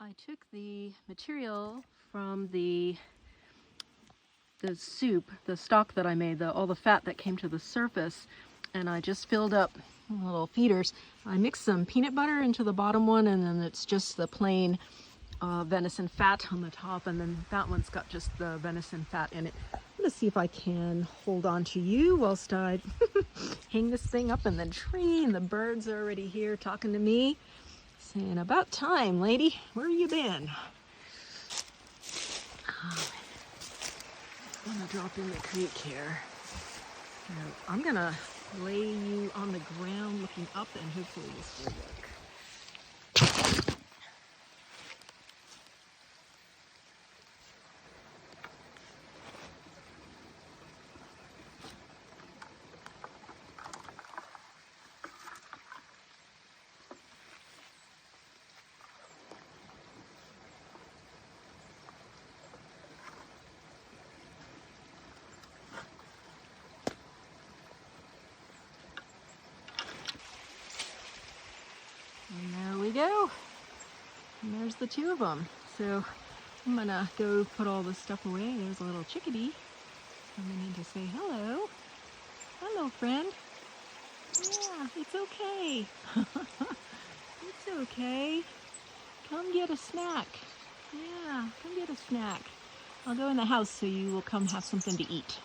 I took the material from the soup, the stock that I made, all the fat that came to the surface, and I just filled up little feeders. I mixed some peanut butter into the bottom one, and then it's just the plain venison fat on the top, and then that one's got just the venison fat in it. I'm gonna see if I can hold on to you whilst I hang this thing up in the tree, and the birds are already here talking to me, saying, about time, lady, where you been? I'm gonna drop in the creek here. So I'm gonna lay you on the ground looking up, and hopefully this will work. And there we go. And there's the two of them. So I'm gonna go put all this stuff away. There's a little chickadee coming in to say hello. Hello, friend. Yeah, it's okay. It's okay. Come get a snack. Yeah, come get a snack. I'll go in the house so you will come have something to eat.